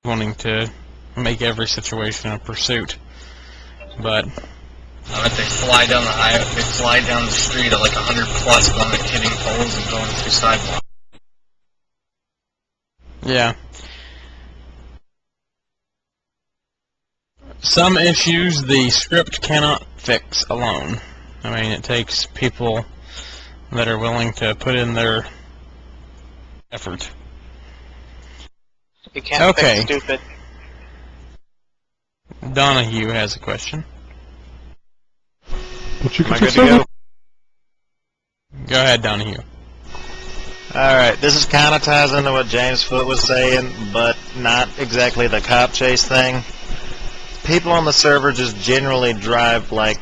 wanting to make every situation a pursuit, but if they fly down the highway, they fly down the street at like 100 plus, going and hitting poles and going through sidewalks. yeah. Some issues the script cannot fix alone. I mean, it takes people that are willing to put in their effort. You can't Okay. fix stupid. Donahue has a question. But you Am I can good fix to go? everything. Go ahead, Donahue. Alright, this is kind of ties into what James Foote was saying, but not exactly the cop chase thing. People on the server just generally drive like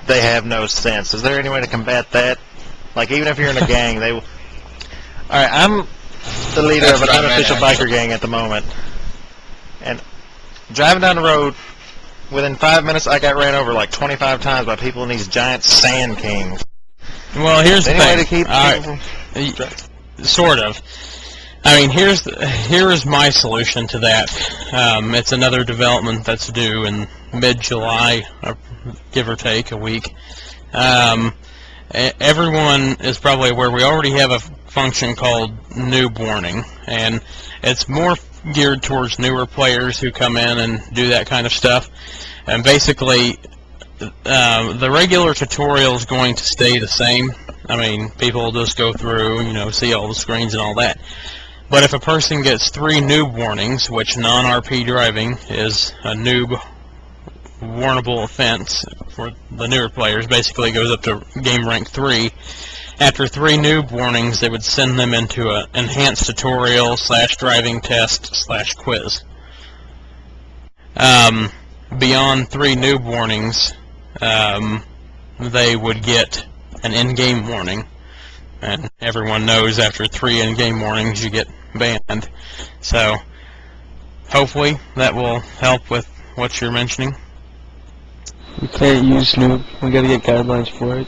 they have no sense. Is there any way to combat that? Like, even if you're in a gang, they will... Alright, I'm the leader That's of an what I meant, unofficial actually. biker gang at the moment. And driving down the road, within 5 minutes I got ran over like 25 times by people in these giant sand kings. Well, here's the Any way thing. to keep All people right. from... Sort of. I mean, here is my solution to that. It's another development that's due in mid-July, give or take a week. Everyone is probably aware we already have a function called noob warning, and it's more geared towards newer players who come in and do that kind of stuff. And basically, the regular tutorial is going to stay the same. I mean, people will just go through, you know, see all the screens and all that. But if a person gets 3 noob warnings, which non-RP driving is a noob warnable offense for the newer players, basically goes up to game rank 3. After 3 noob warnings, they would send them into an enhanced tutorial / driving test / quiz. Beyond 3 noob warnings, they would get an in-game warning, and everyone knows after 3 in-game warnings you get banned. So hopefully that will help with what you're mentioning. We can't use noob. We gotta get guidelines for it.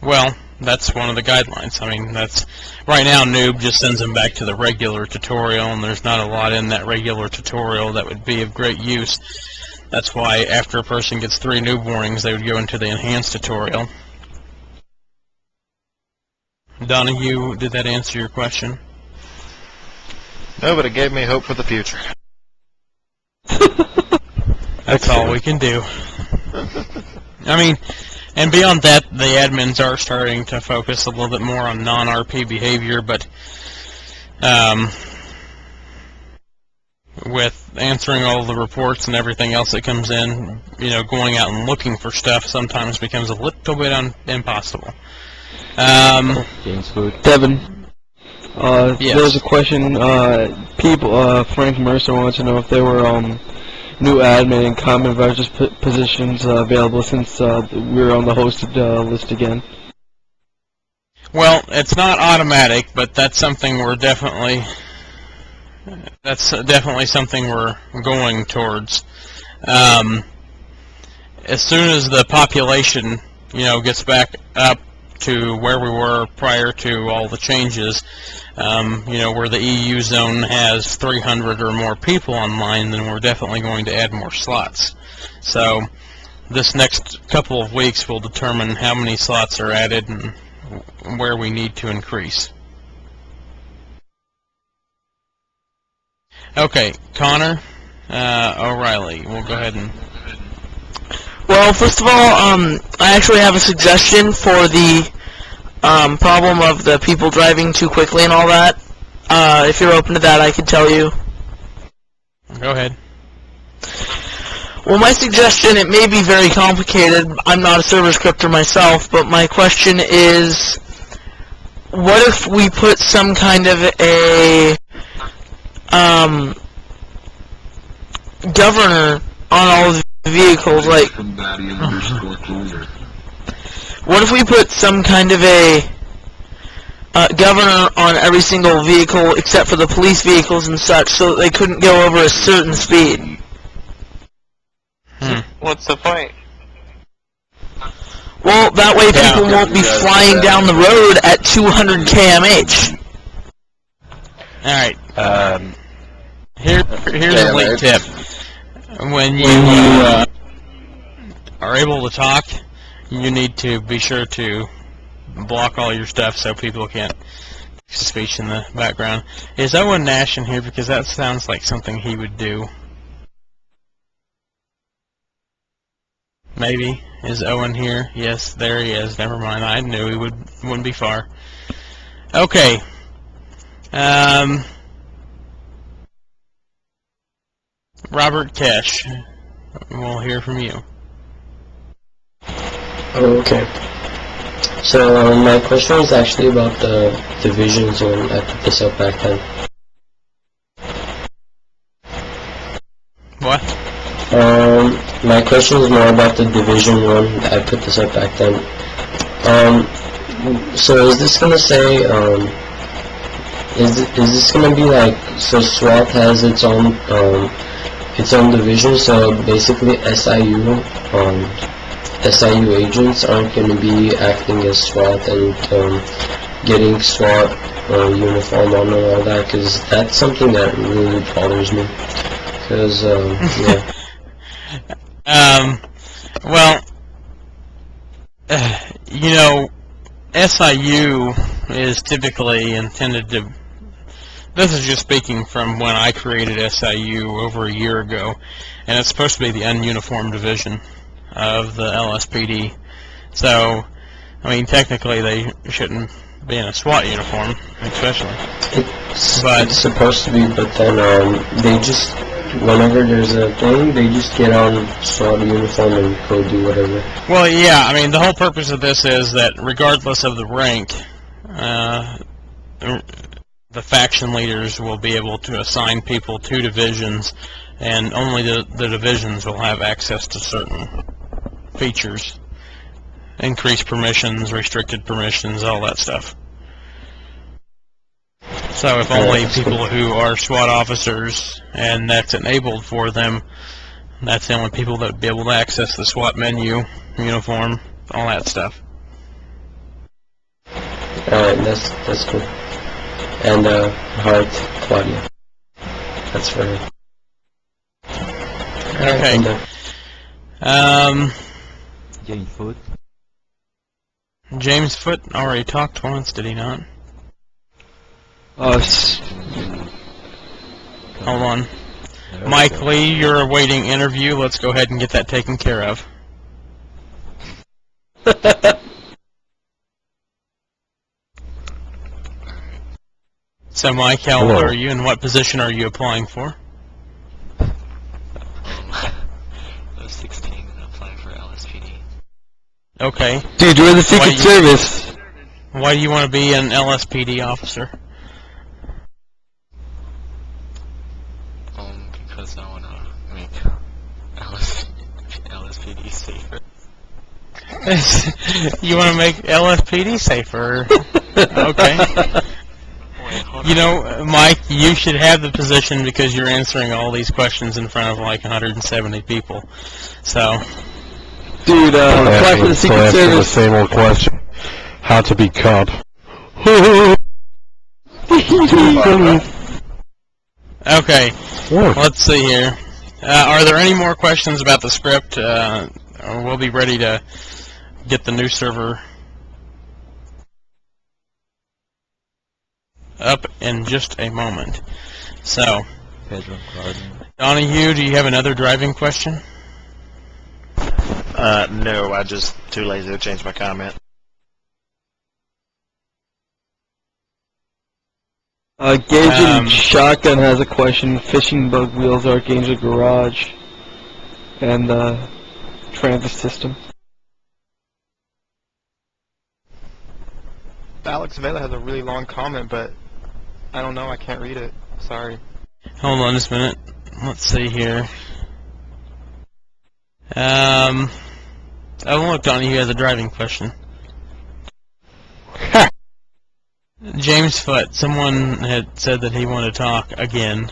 Well, that's one of the guidelines. I mean, that's right now noob just sends them back to the regular tutorial, and there's not a lot in that regular tutorial that would be of great use. That's why after a person gets 3 noob warnings, they would go into the enhanced tutorial. Donahue, did that answer your question? No, but it gave me hope for the future. That's all we can do. I mean, and beyond that, the admins are starting to focus a little bit more on non-RP behavior, but with answering all the reports and everything else that comes in, you know, going out and looking for stuff sometimes becomes a little bit impossible. Devin, Yes. there was a question. Frank Mercer wants to know if there were new admin and common advisors positions available since we're on the hosted list again. Well, it's not automatic, but that's something we're definitely something we're going towards. As soon as the population, you know, gets back up to where we were prior to all the changes, you know, where the EU zone has 300 or more people online, then we're definitely going to add more slots. So this next couple of weeks will determine how many slots are added and where we need to increase. Okay, Connor O'Reilly, we'll go ahead and... Well, first of all, I actually have a suggestion for the problem of the people driving too quickly and all that. If you're open to that, I could tell you. Go ahead. Well, my suggestion, it may be very complicated. I'm not a server scripter myself, but my question is, what if we put some kind of a governor on all the vehicles, like, what if we put some kind of a governor on every single vehicle except for the police vehicles and such, so that they couldn't go over a certain speed? What's the point? Well, that way people won't be flying down the road at 200 km/h. Alright. Here's a late tip. When you are able to talk, you need to be sure to block all your stuff so people can't speech in the background. Is Owen Nash in here? Because that sounds like something he would do. Maybe. Is Owen here? Yes, there he is. Never mind. I knew he wouldn't be far. Okay. Robert Kesh, we'll hear from you. Okay. So my question was actually about the division zone. I put this up back then. What? My question is more about the division one. I put this up back then. So is this gonna say is this gonna be like, so SWAT has its own division, so basically SIU agents aren't going to be acting as SWAT and getting SWAT uniform on and all that, because that's something that really bothers me. Because yeah. Well, you know, SIU is typically intended to. This is just speaking from when I created SIU over a year ago, and it's supposed to be the ununiformed division of the LSPD. So, I mean, technically they shouldn't be in a SWAT uniform, especially. It's supposed to be, but then they just, whenever there's a thing, they just get on SWAT uniform and go do whatever. Well, yeah, I mean, the whole purpose of this is that regardless of the rank, the faction leaders will be able to assign people to divisions, and only the divisions will have access to certain features. Increased permissions, restricted permissions, all that stuff. So if only people who are SWAT officers, and that's enabled for them, that's the only people that would be able to access the SWAT menu, uniform, all that stuff. Alright, that's cool. And Heart, Claudia. That's for her. Okay. James Foot. James Foot already talked once, did he not? Hold on. Mike Lee, you're awaiting interview. Let's go ahead and get that taken care of. So, Mike, how old are you, and what position are you applying for? I was 16 and applying for LSPD. Okay. Dude, you're the Secret Service. Why do you want to be an LSPD officer? Because I want to make LSPD safer. You want to make LSPD safer? Okay. You know, Mike, you should have the position because you're answering all these questions in front of like 170 people. So. Dude, apply for the Secret Service. The same old question. How to be cop. Okay. Let's see here. Are there any more questions about the script? We'll be ready to get the new server up in just a moment. So, Donahue, do you have another driving question? No, I just too lazy to change my comment. Gage Shotgun has a question. Fishing bug wheels Archangel Garage and transit system. Alex Vela has a really long comment, but I don't know, I can't read it. Sorry. Hold on just a minute. Let's see here. Oh look, Donahue has a driving question. James Foot, someone had said that he wanted to talk again.